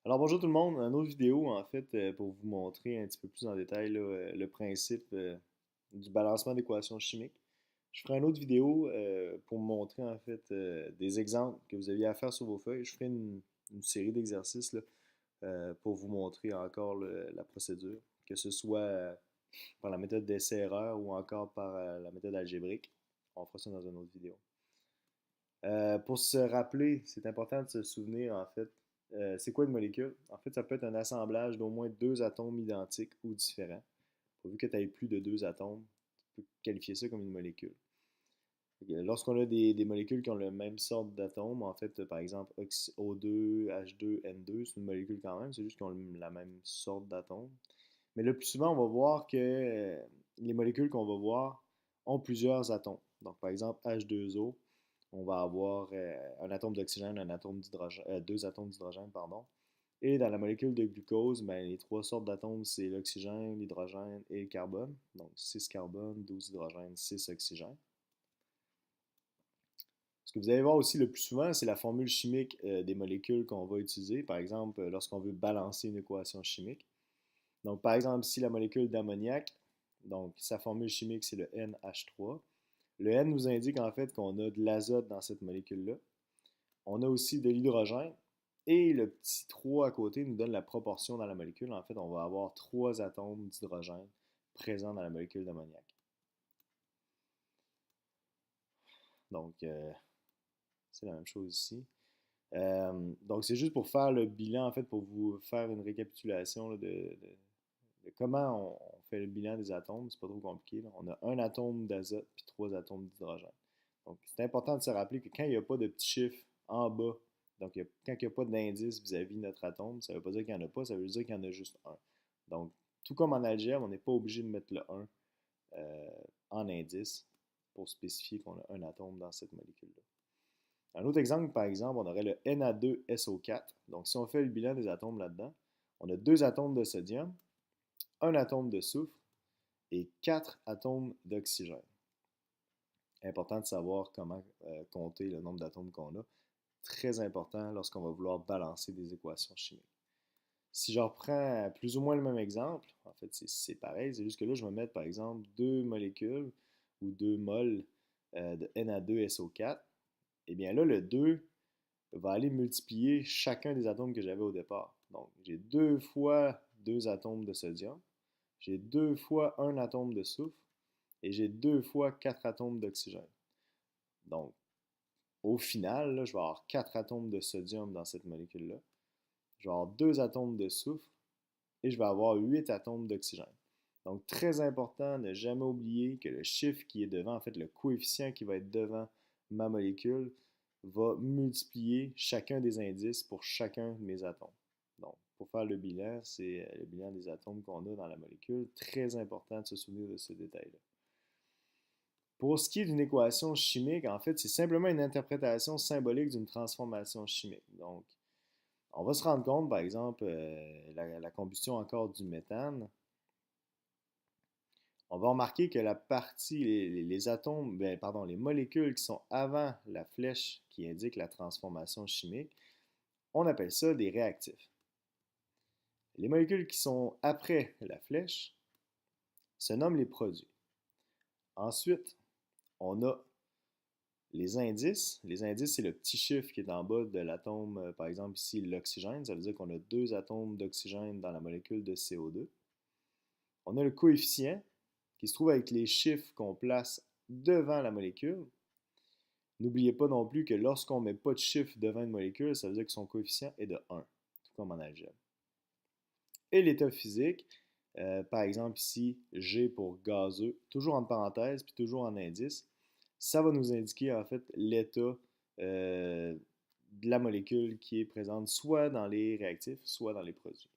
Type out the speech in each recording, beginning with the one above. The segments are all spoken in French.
Alors bonjour tout le monde, une autre vidéo en fait pour vous montrer un petit peu plus en détail là, le principe du balancement d'équations chimiques. Je ferai une autre vidéo pour vous montrer en fait des exemples que vous aviez à faire sur vos feuilles. Je ferai une série d'exercices là, pour vous montrer encore la procédure, que ce soit par la méthode d'essai-erreur ou encore par la méthode algébrique. On fera ça dans une autre vidéo. Pour se rappeler, c'est important de se souvenir en fait, c'est quoi une molécule? En fait, ça peut être un assemblage d'au moins deux atomes identiques ou différents. Pourvu que tu aies plus de deux atomes, tu peux qualifier ça comme une molécule. Lorsqu'on a des molécules qui ont la même sorte d'atomes, en fait, par exemple O2, H2, N2, c'est une molécule quand même, c'est juste qu'ils ont la même sorte d'atomes. Mais le plus souvent, on va voir que les molécules qu'on va voir ont plusieurs atomes. Donc, par exemple, H2O, on va avoir un atome d'oxygène, un atome d'hydrogène, deux atomes d'hydrogène, pardon. Et dans la molécule de glucose, ben, les trois sortes d'atomes, c'est l'oxygène, l'hydrogène et le carbone. Donc, 6 carbone, 12 hydrogène, 6 oxygène. Ce que vous allez voir aussi le plus souvent, c'est la formule chimique des molécules qu'on va utiliser, par exemple, lorsqu'on veut balancer une équation chimique. Donc, par exemple, ici, la molécule d'ammoniac, donc sa formule chimique, c'est le NH3. Le N nous indique en fait qu'on a de l'azote dans cette molécule-là. On a aussi de l'hydrogène. Et le petit 3 à côté nous donne la proportion dans la molécule. En fait, on va avoir 3 atomes d'hydrogène présents dans la molécule d'ammoniac. Donc, c'est la même chose ici. Donc, c'est juste pour faire le bilan, en fait, pour vous faire une récapitulation là, de comment on fait le bilan des atomes. C'est pas trop compliqué. Là. On a un atome d'azote puis trois atomes d'hydrogène. Donc, c'est important de se rappeler que quand il n'y a pas de petits chiffres en bas, donc quand il n'y a pas d'indice vis-à-vis de notre atome, ça ne veut pas dire qu'il n'y en a pas, ça veut dire qu'il y en a juste un. Donc, tout comme en algèbre, on n'est pas obligé de mettre le 1 en indice pour spécifier qu'on a un atome dans cette molécule-là. Un autre exemple, par exemple, on aurait le Na2SO4. Donc, si on fait le bilan des atomes là-dedans, on a deux atomes de sodium, un atome de soufre et quatre atomes d'oxygène. Important de savoir comment compter le nombre d'atomes qu'on a. Très important lorsqu'on va vouloir balancer des équations chimiques. Si je reprends plus ou moins le même exemple, en fait c'est pareil, c'est juste que là je vais mettre par exemple deux molécules ou deux moles de Na2SO4. Et bien là le 2 va aller multiplier chacun des atomes que j'avais au départ. Donc j'ai deux fois deux atomes de sodium, j'ai deux fois un atome de soufre et j'ai deux fois quatre atomes d'oxygène. Donc, au final, là, je vais avoir 4 atomes de sodium dans cette molécule-là. Je vais avoir 2 atomes de soufre et je vais avoir 8 atomes d'oxygène. Donc, très important, ne jamais oublier que le chiffre qui est devant, en fait, le coefficient qui va être devant ma molécule, va multiplier chacun des indices pour chacun de mes atomes. Donc, pour faire le bilan, c'est le bilan des atomes qu'on a dans la molécule. Très important de se souvenir de ce détail-là. Pour ce qui est d'une équation chimique, en fait, c'est simplement une interprétation symbolique d'une transformation chimique. Donc, on va se rendre compte, par exemple, la combustion encore du méthane. On va remarquer que la partie, les atomes, pardon, les molécules qui sont avant la flèche qui indique la transformation chimique, on appelle ça des réactifs. Les molécules qui sont après la flèche se nomment les produits. Ensuite, on a les indices, c'est le petit chiffre qui est en bas de l'atome, par exemple ici l'oxygène, ça veut dire qu'on a deux atomes d'oxygène dans la molécule de CO2. On a le coefficient qui se trouve avec les chiffres qu'on place devant la molécule. N'oubliez pas non plus que lorsqu'on ne met pas de chiffre devant une molécule, ça veut dire que son coefficient est de 1, tout comme en algèbre. Et l'état physique, par exemple ici G pour gazeux, toujours entre parenthèses, puis toujours en indice, ça va nous indiquer en fait l'état de la molécule qui est présente soit dans les réactifs, soit dans les produits.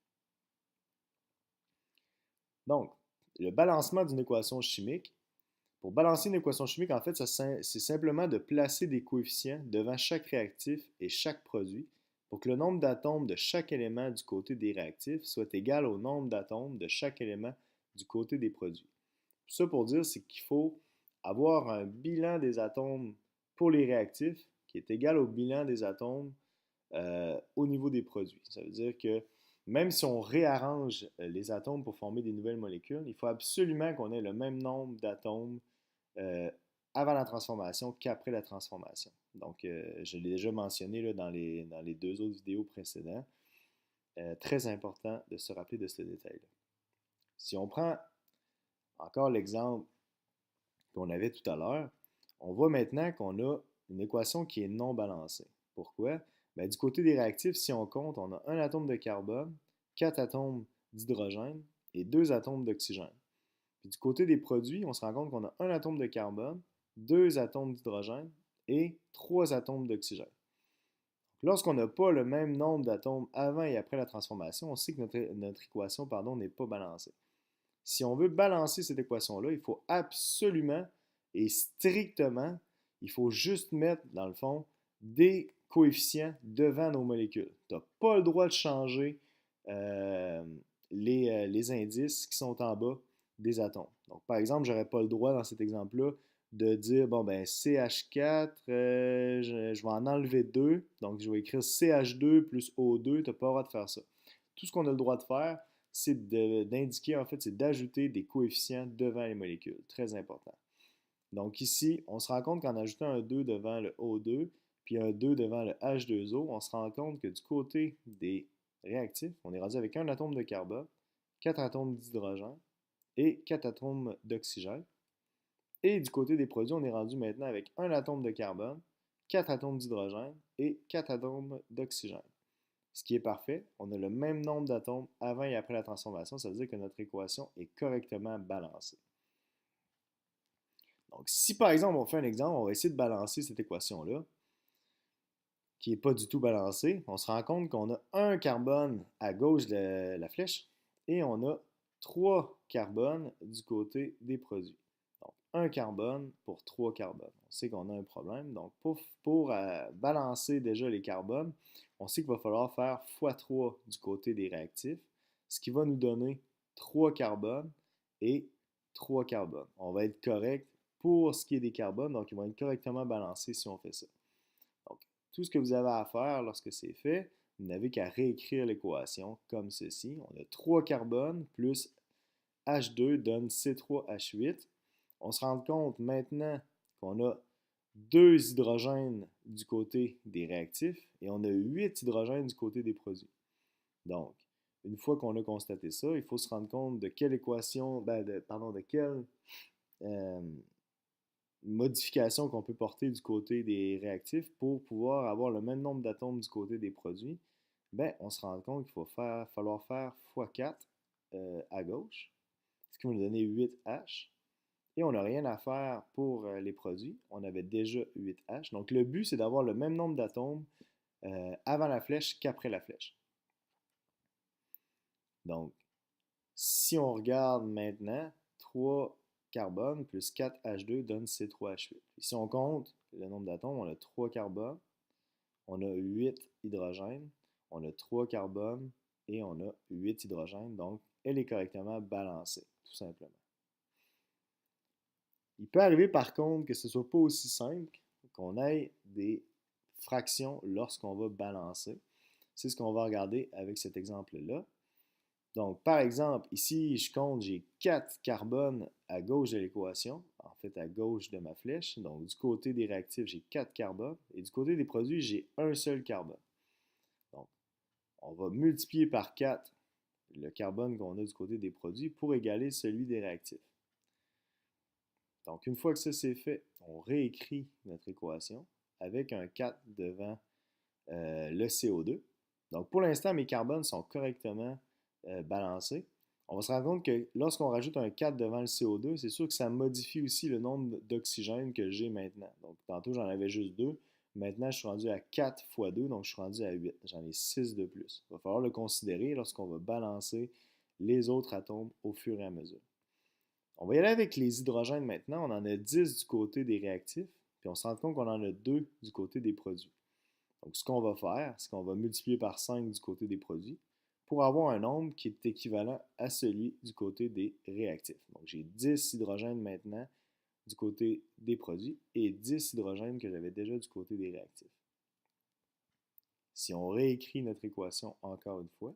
Donc, le balancement d'une équation chimique. Pour balancer une équation chimique, en fait, c'est simplement de placer des coefficients devant chaque réactif et chaque produit pour que le nombre d'atomes de chaque élément du côté des réactifs soit égal au nombre d'atomes de chaque élément du côté des produits. Tout ça pour dire, c'est qu'il faut avoir un bilan des atomes pour les réactifs qui est égal au bilan des atomes au niveau des produits. Ça veut dire que même si on réarrange les atomes pour former des nouvelles molécules, il faut absolument qu'on ait le même nombre d'atomes euh, avant la transformation qu'après la transformation. Donc, je l'ai déjà mentionné là, dans les deux autres vidéos précédentes. Très important de se rappeler de ce détail-là. Si on prend encore l'exemple qu'on avait tout à l'heure, on voit maintenant qu'on a une équation qui est non balancée. Pourquoi? Ben, du côté des réactifs, si on compte, on a un atome de carbone, 4 atomes d'hydrogène et 2 atomes d'oxygène. Puis du côté des produits, on se rend compte qu'on a un atome de carbone, 2 atomes d'hydrogène et 3 atomes d'oxygène. Lorsqu'on n'a pas le même nombre d'atomes avant et après la transformation, on sait que notre équation n'est pas balancée. Si on veut balancer cette équation-là, il faut absolument et strictement, il faut juste mettre, dans le fond, des coefficients devant nos molécules. Tu n'as pas le droit de changer euh, les indices qui sont en bas des atomes. Donc, par exemple, je n'aurais pas le droit dans cet exemple-là de dire, bon, ben CH4, je vais en enlever 2. Donc, je vais écrire CH2 plus O2. Tu n'as pas le droit de faire ça. Tout ce qu'on a le droit de faire, c'est d'indiquer, en fait, c'est d'ajouter des coefficients devant les molécules. Très important. Donc ici, on se rend compte qu'en ajoutant un 2 devant le O2, puis un 2 devant le H2O, on se rend compte que du côté des réactifs, on est rendu avec un atome de carbone, 4 atomes d'hydrogène et 4 atomes d'oxygène. Et du côté des produits, on est rendu maintenant avec un atome de carbone, 4 atomes d'hydrogène et 4 atomes d'oxygène. Ce qui est parfait, on a le même nombre d'atomes avant et après la transformation, ça veut dire que notre équation est correctement balancée. Donc, si par exemple, on fait un exemple, on va essayer de balancer cette équation-là, qui n'est pas du tout balancée, on se rend compte qu'on a un carbone à gauche de la flèche et on a 3 carbones du côté des produits. Donc, un carbone pour 3 carbones. On sait qu'on a un problème. Donc, pour balancer déjà les carbones, on sait qu'il va falloir faire x3 du côté des réactifs, ce qui va nous donner 3 carbones et 3 carbones. On va être correct pour ce qui est des carbones, donc ils vont être correctement balancés si on fait ça. Donc, tout ce que vous avez à faire lorsque c'est fait, vous n'avez qu'à réécrire l'équation comme ceci. On a 3 carbones plus H2 donne C3H8. On se rend compte maintenant qu'on a 2 hydrogènes du côté des réactifs et on a 8 hydrogènes du côté des produits. Donc, une fois qu'on a constaté ça, il faut se rendre compte de quelle équation, de quelle modification qu'on peut porter du côté des réactifs pour pouvoir avoir le même nombre d'atomes du côté des produits. On se rend compte qu'il va falloir faire x4 à gauche, ce qui va nous donner 8H. Et on n'a rien à faire pour les produits. On avait déjà 8H. Donc, le but, c'est d'avoir le même nombre d'atomes avant la flèche qu'après la flèche. Donc, si on regarde maintenant, 3 carbone plus 4H2 donne C3H8. Et si on compte le nombre d'atomes, on a 3 carbones, on a 8 hydrogènes, on a 3 carbones et on a 8 hydrogènes. Donc, elle est correctement balancée, tout simplement. Il peut arriver par contre que ce ne soit pas aussi simple, qu'on ait des fractions lorsqu'on va balancer. C'est ce qu'on va regarder avec cet exemple-là. Donc, par exemple, ici, je compte, j'ai 4 carbones à gauche de l'équation, en fait à gauche de ma flèche. Donc, du côté des réactifs, j'ai 4 carbones et du côté des produits, j'ai un seul carbone. Donc, on va multiplier par 4 le carbone qu'on a du côté des produits pour égaler celui des réactifs. Donc, une fois que ça c'est fait, on réécrit notre équation avec un 4 devant le CO2. Donc, pour l'instant, mes carbones sont correctement balancés. On va se rendre compte que lorsqu'on rajoute un 4 devant le CO2, c'est sûr que ça modifie aussi le nombre d'oxygène que j'ai maintenant. Donc, tantôt, j'en avais juste 2. Maintenant, je suis rendu à 4 fois 2, donc je suis rendu à 8. J'en ai 6 de plus. Il va falloir le considérer lorsqu'on va balancer les autres atomes au fur et à mesure. On va y aller avec les hydrogènes maintenant. On en a 10 du côté des réactifs, puis on se rend compte qu'on en a 2 du côté des produits. Donc, ce qu'on va faire, c'est qu'on va multiplier par 5 du côté des produits pour avoir un nombre qui est équivalent à celui du côté des réactifs. Donc, j'ai 10 hydrogènes maintenant du côté des produits et 10 hydrogènes que j'avais déjà du côté des réactifs. Si on réécrit notre équation encore une fois,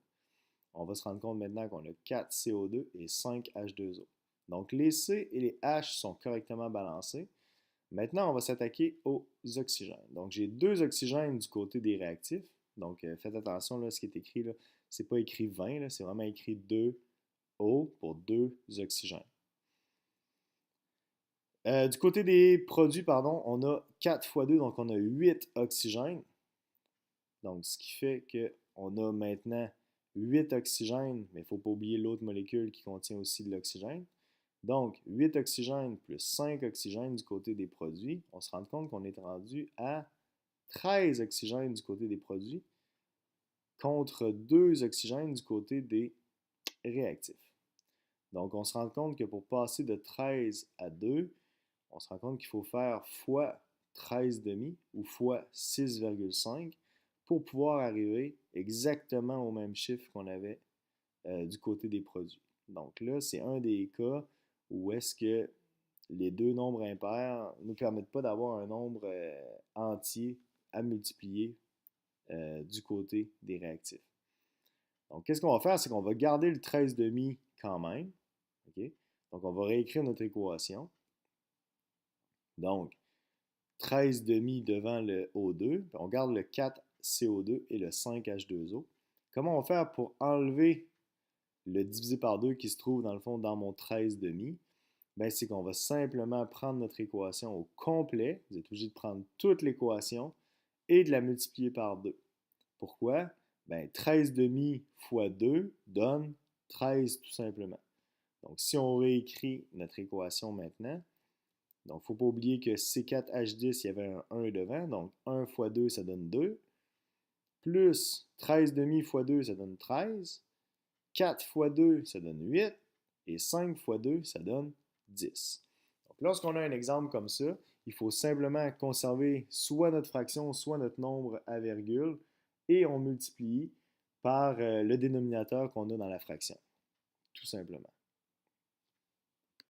on va se rendre compte maintenant qu'on a 4 CO2 et 5 H2O. Donc les C et les H sont correctement balancés. Maintenant, on va s'attaquer aux oxygènes. Donc j'ai 2 oxygènes du côté des réactifs. Donc faites attention, là, ce qui est écrit, là, c'est pas écrit 20, c'est vraiment écrit 2O pour 2 oxygènes. Du côté des produits, pardon, on a 4 fois 2, donc on a 8 oxygènes. Donc, ce qui fait qu'on a maintenant 8 oxygènes, mais il ne faut pas oublier l'autre molécule qui contient aussi de l'oxygène. Donc, 8 oxygènes plus 5 oxygènes du côté des produits, on se rend compte qu'on est rendu à 13 oxygènes du côté des produits contre 2 oxygènes du côté des réactifs. Donc, on se rend compte que pour passer de 13 à 2, on se rend compte qu'il faut faire fois 13,5 ou fois 6,5 pour pouvoir arriver exactement au même chiffre qu'on avait du côté des produits. Donc là, c'est un des cas où est-ce que les deux nombres impairs ne nous permettent pas d'avoir un nombre entier à multiplier du côté des réactifs. Donc, qu'est-ce qu'on va faire? C'est qu'on va garder le 13,5 quand même. Okay? Donc, on va réécrire notre équation. Donc, 13,5 devant le O2, on garde le 4CO2 et le 5H2O. Comment on va faire pour enlever le divisé par 2 qui se trouve dans le fond dans mon 13,5? Ben, c'est qu'on va simplement prendre notre équation au complet. Vous êtes obligé de prendre toute l'équation et de la multiplier par 2. Pourquoi? Ben, 13,5 fois 2 donne 13 tout simplement. Donc, si on réécrit notre équation maintenant, donc, il ne faut pas oublier que C4H10, il y avait un 1 devant. Donc, 1 fois 2, ça donne 2. Plus 13,5 fois 2, ça donne 13. 4 fois 2, ça donne 8. Et 5 fois 2, ça donne 10. Donc, lorsqu'on a un exemple comme ça, il faut simplement conserver soit notre fraction, soit notre nombre à virgule, et on multiplie par le dénominateur qu'on a dans la fraction, tout simplement.